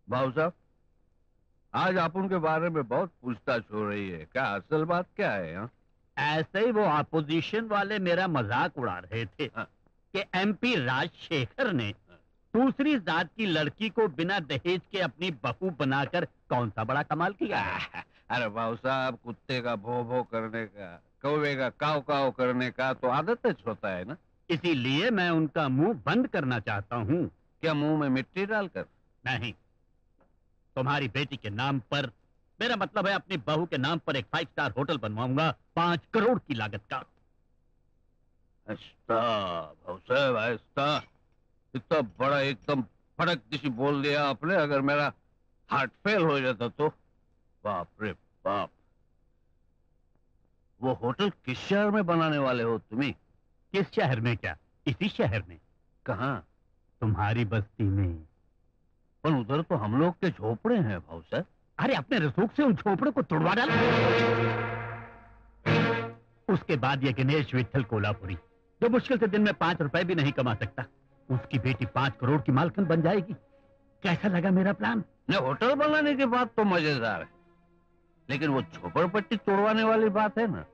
भाऊ साहब, आज आप उनके बारे में बहुत पूछताछ हो रही है, क्या असल बात क्या है? हाँ? ऐसे ही वो अपोजिशन वाले मेरा मजाक उड़ा रहे थे हाँ। कि एमपी राजशेखर ने दूसरी जात की लड़की को बिना दहेज के अपनी बहू बनाकर कौन सा बड़ा कमाल किया है? अरे भाऊ साहब, कुत्ते का भो भो करने का, कौवे का काव काव करने का तो आदत होता है ना। इसीलिए मैं उनका मुंह बंद करना चाहता हूँ। क्या मुंह में मिट्टी डालकर? नहीं, तुम्हारी बेटी के नाम पर, मेरा मतलब है अपनी बहू के नाम पर एक 5 स्टार होटल बनवाऊंगा 5 करोड़ की लागत का। ऐसा भाऊ साहब, ऐसा इतना बड़ा एकदम फड़क दिशी बोल दिया आपने। अगर मेरा हार्ट फेल हो जाता तो बाप रे बाप। वो होटल किस शहर में बनाने वाले हो तुम्ही? किस शहर में? क्या इसी शहर में? कहाँ? तुम्हारी बस्ती में। पर उधर तो हम लोग के झोपड़े हैं भाऊ साहब। अरे अपने रसूख से उन झोपड़े को तोड़वा डालो। उसके बाद ये गणेश विट्ठल कोल्हापुरी, जो मुश्किल से दिन में 5 रुपए भी नहीं कमा सकता, उसकी बेटी 5 करोड़ की मालकिन बन जाएगी। कैसा लगा मेरा प्लान? न होटल बनाने की बात तो मजेदार है, लेकिन वो झोपड़पट्टी तोड़वाने वाली बात है ना,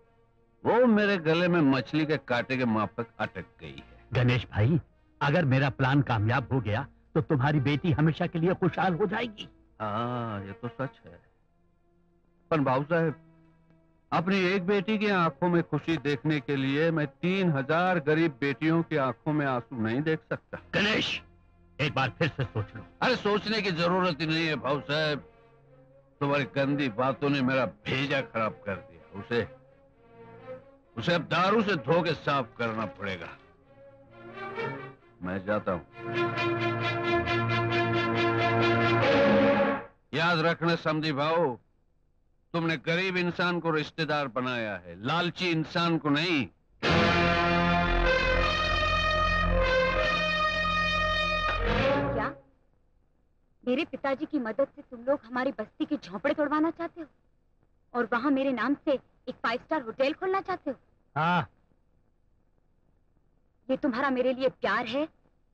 वो मेरे गले में मछली के कांटे के माफक अटक गई है। गणेश भाई, अगर मेरा प्लान कामयाब हो गया तो तुम्हारी बेटी हमेशा के लिए खुशहाल हो जाएगी। हाँ, ये तो सच है। पर भाऊ साहब, अपनी एक बेटी की आंखों में खुशी देखने के लिए मैं 3000 गरीब बेटियों की आंखों में आंसू नहीं देख सकता। गणेश, एक बार फिर से सोच लो। अरे सोचने की जरूरत ही नहीं है भाऊ साहब, तुम्हारी गंदी बातों ने मेरा भेजा खराब कर दिया। उसे अब दारू से धो के साफ करना पड़ेगा। मैं जाता हूं। याद रखना समझी भाऊ, तुमने गरीब इंसान को रिश्तेदार बनाया है, लालची इंसान को नहीं। क्या मेरे पिताजी की मदद से तुम लोग हमारी बस्ती के झोंपड़े तोड़वाना चाहते हो और वहां मेरे नाम से एक 5 स्टार होटल खोलना चाहते हो? हाँ। ये तुम्हारा मेरे लिए प्यार है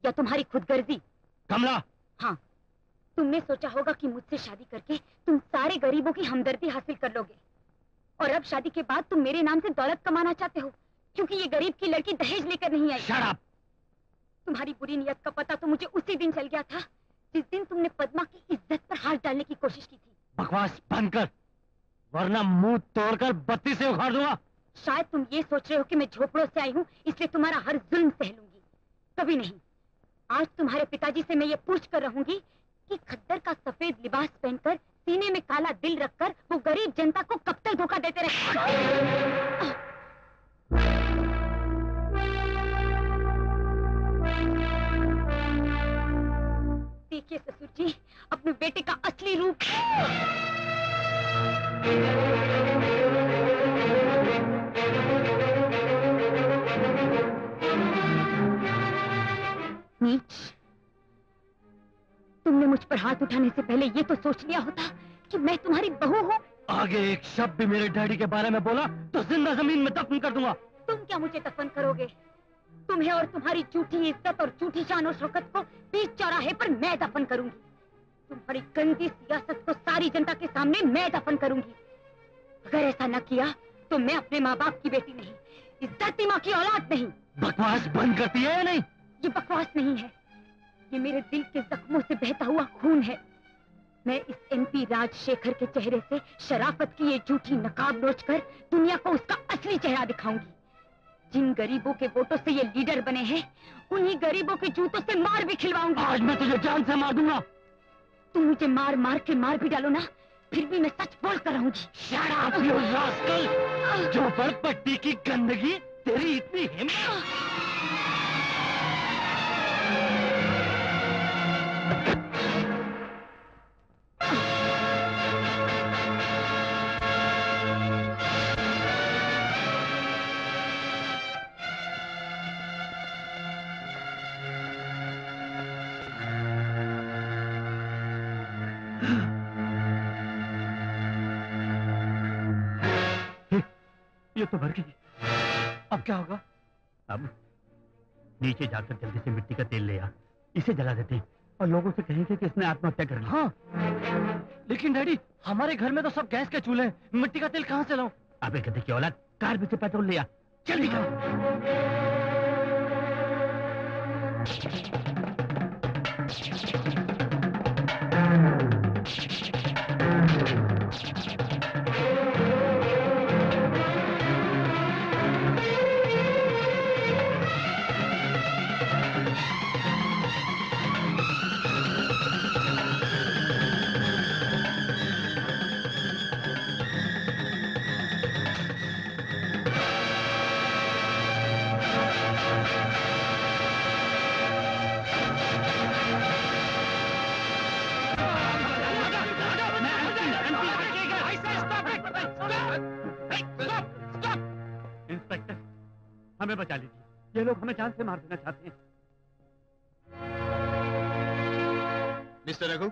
या तुम्हारी खुदगर्जी? कमला। हाँ, तुमने सोचा होगा कि मुझसे शादी करके तुम सारे गरीबों की हमदर्दी हासिल कर लोगे और अब शादी के बाद तुम मेरे नाम से दौलत कमाना चाहते हो क्योंकि ये गरीब की लड़की दहेज लेकर नहीं आई। Shut up! तुम्हारी बुरी नियत का पता तो मुझे उसी दिन चल गया था जिस दिन तुमने पद्मा की इज्जत पर हाथ डालने की कोशिश की थी। बकवास बंद कर, वरना मुंह तोड़कर बत्ती से उखाड़ दूंगा। शायद तुम ये सोच रहे हो कि मैं झोपड़ों से आई हूँ इसलिए तुम्हारा हर जुल्म सह लूंगी। कभी नहीं। आज तुम्हारे पिताजी से मैं ये पूछ कर रहूंगी कि खद्दर का सफेद लिबास पहनकर सीने में काला दिल रखकर वो गरीब जनता को कब तक धोखा देते रहे। देखिए ससुर जी, अपने बेटे का असली रूप। नीच, तुमने मुझ पर हाथ उठाने से पहले ये तो सोच लिया होता कि मैं तुम्हारी बहू हूँ। आगे एक शब्द भी मेरे डैडी के बारे में बोला तो जिंदा जमीन में दफन कर दूंगा। तुम क्या मुझे दफन करोगे? तुम्हें और तुम्हारी झूठी इज्जत और झूठी शान और शौकत को बीच चौराहे पर मैं दफन करूंगी। तुम्हारी गंदी सियासत को सारी जनता के सामने मैं दफन करूंगी। अगर ऐसा न किया तो मैं अपने माँ बाप की बेटी नहीं, इस धरती माँ की औलाद नहीं। बकवास बंद करती है या नहीं? ये बकवास नहीं है, ये मेरे दिल के जख्मों से बहता हुआ खून है। मैं इस एमपी राजशेखर के चेहरे से शराफत की ये झूठी नकाब नोचकर दुनिया को उसका असली चेहरा दिखाऊंगी। जिन गरीबों के वोटों से ये लीडर बने हैं, उन्हीं गरीबों के जूतों से मार भी खिलवाऊंगी। आज मैं तुझे जान से मार दूंगा। तुम मुझे मार मार के मार भी डालो ना, फिर भी मैं सच बोल कर रहूंगी। Shut up, you rascal! झोपड़पट्टी की गंदगी, तेरी इतनी हिम्मत! ये तो भर गई। अब क्या होगा? अब नीचे जाकर जल्दी से मिट्टी का तेल ले आ, इसे जला देते हैं। और लोगों से कहेंगे कि इसने आत्महत्या कर ली। हाँ, लेकिन डैडी हमारे घर में तो सब गैस के चूल्हे हैं, मिट्टी का तेल कहाँ से लाऊं? अबे गधे की औलाद, कार में से पेट्रोल लिया, चल निकल। इंस्पेक्टर, हमें बचा लीजिए, ये लोग हमें जान से मार देना चाहते हैं। मिस्टर रघु,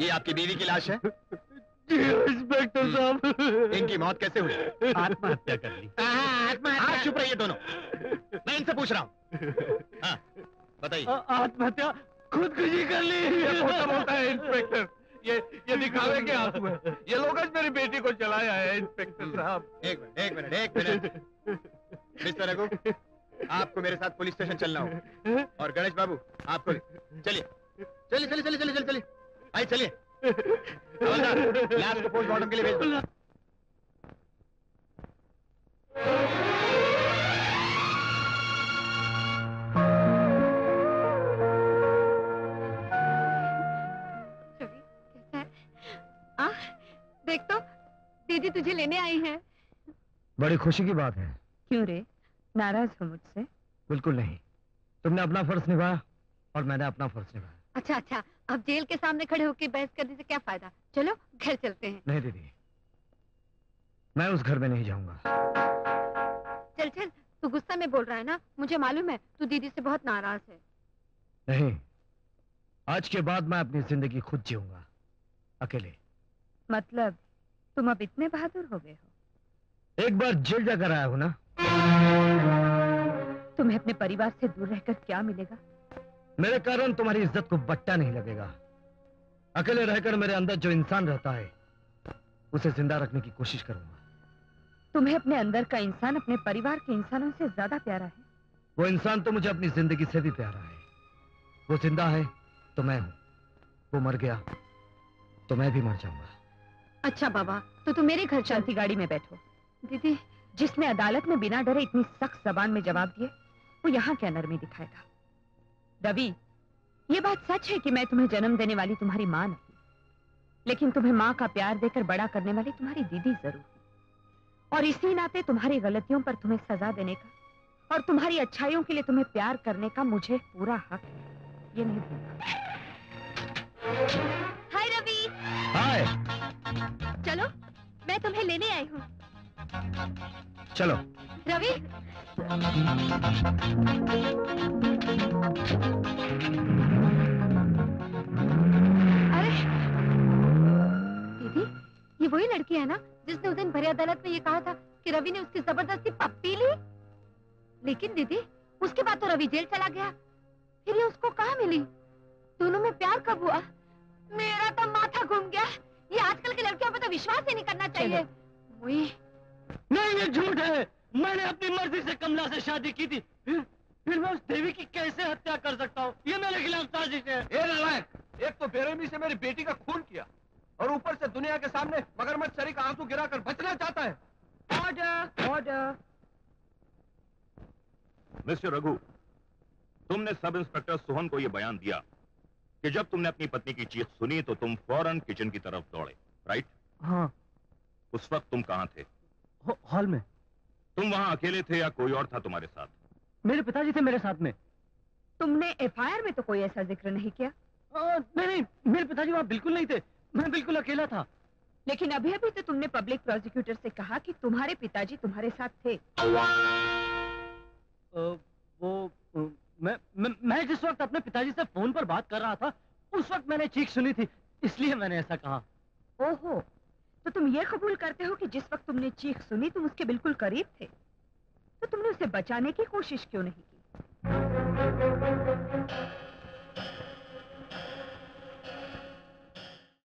ये आपकी बीवी की लाश है? जी इंस्पेक्टर साहब। इनकी मौत कैसे हुई? आत्महत्या कर ली। आप चुप रहिए दोनों, मैं इनसे पूछ रहा हूँ। हाँ, बताइए। आत्महत्या खुदकुशी कर ली। ये खोटा बोलता है इंस्पेक्टर, ये दिखावे के आंसू है। ये लोग आज मेरी बेटी को चलाया है इंस्पेक्टर साहब। एक मिनट। मिस्टर रघु, आपको मेरे साथ पुलिस स्टेशन चलना होगा। और गणेश बाबू, आपको चलिए। आइए चलिए। हवलदार, लाश को पोस्टमार्टम के लिए भेज दो। देख तो, दीदी तुझे लेने आई है। बड़ी खुशी की बात है। क्यों रे, नाराज हो मुझसे? बिल्कुल नहीं, तुमने अपना फर्ज निभाया और मैंने अपना फर्ज निभाया। अच्छा, अब जेल के सामने खड़े होकर बहस करने से क्या फायदा? चलो घर चलते हैं। नहीं दीदी, मैं उस घर में नहीं जाऊंगा। चल, तू गुस्सा में बोल रहा है ना, मुझे मालूम है तू दीदी से बहुत नाराज है। नहीं, आज के बाद मैं अपनी जिंदगी खुद जीऊंगा, अकेले। मतलब तुम अब इतने बहादुर हो गए हो? एक बार जेल जाकर आया हूं ना। तुम्हें अपने परिवार से दूर रहकर क्या मिलेगा? मेरे कारण तुम्हारी इज्जत को बट्टा नहीं लगेगा। अकेले रहकर मेरे अंदर जो इंसान रहता है उसे जिंदा रखने की कोशिश करूंगा। तुम्हें अपने अंदर का इंसान अपने परिवार के इंसानों से ज्यादा प्यारा है? वो इंसान तो मुझे अपनी जिंदगी से भी प्यारा है। वो जिंदा है तो मैं हूं, वो मर गया तो मैं भी मर जाऊंगा। अच्छा बाबा, तो तुम मेरे घर चलती गाड़ी में बैठो। दीदी, जिसने अदालत में बिना डरे इतनी सख्त जबान में जवाब दिए, वो यहाँ क्या नरमी दिखाएगा? रवि, ये बात सच है कि मैं तुम्हें जन्म देने वाली तुम्हारी माँ नहीं, लेकिन तुम्हें माँ का प्यार देकर बड़ा करने वाली तुम्हारी दीदी जरूर। और इसी नाते तुम्हारी गलतियों पर तुम्हें सजा देने का और तुम्हारी अच्छाइयों के लिए तुम्हें प्यार करने का मुझे पूरा हक है। ये नहीं भूलना। हाय रवि। हाय। चलो, मैं तुम्हें लेने आई हूँ। चलो। रवि। अरे दीदी, ये वही लड़की है ना जिसने उस दिन भरी अदालत में ये कहा था कि रवि ने उसकी जबरदस्ती पप्पी ली? लेकिन दीदी, उसके बाद तो रवि जेल चला गया, फिर ये उसको कहाँ मिली? दोनों में प्यार कब हुआ? मेरा तो माथा घूम गया। ये आजकल की लड़कियों पर तो विश्वास ही नहीं करना चाहिए। नहीं, ये झूठ है। मैंने अपनी मर्जी से कमला से शादी की थी, फिर मैं उस देवी की कैसे हत्या कर सकता हूँ? ये मेरे खिलाफ साजिश है। ए नालायक, एक तो बेरहमी से मेरी बेटी का खून किया और ऊपर से दुनिया के सामने मगरमच्छ चरी का आंसू गिराकर बचना चाहता है। ऑर्डर। मिस्टर रघु, तुमने सब इंस्पेक्टर सोहन को यह बयान दिया कि जब तुमने अपनी पत्नी की चीख सुनी तो तुम फौरन किचन की तरफ दौड़े, राइट? हाँ। उस वक्त तुम कहाँ थे? हॉल में। तुम वहाँ अकेले थे या कोई और था तुम्हारे साथ? मेरे पिताजी थे मेरे साथ में। तुमने एफआईआर में तो कोई ऐसा जिक्र नहीं किया। नहीं, मेरे पिताजी वहाँ बिल्कुल नहीं थे, मैं बिल्कुल अकेला था। लेकिन अभी अभी तो तुमने पब्लिक प्रोसिक्यूटर से कहा कि तुम्हारे पिताजी तुम्हारे साथ थे। मैं जिस वक्त अपने पिताजी से फोन पर बात कर रहा था, उस वक्त मैंने चीख सुनी थी, इसलिए मैंने ऐसा कहा। ओहो, तो तुम ये कबूल करते हो कि जिस वक्त तुमने चीख सुनी तुम उसके बिल्कुल करीब थे, तो तुमने उसे बचाने की कोशिश क्यों नहीं की?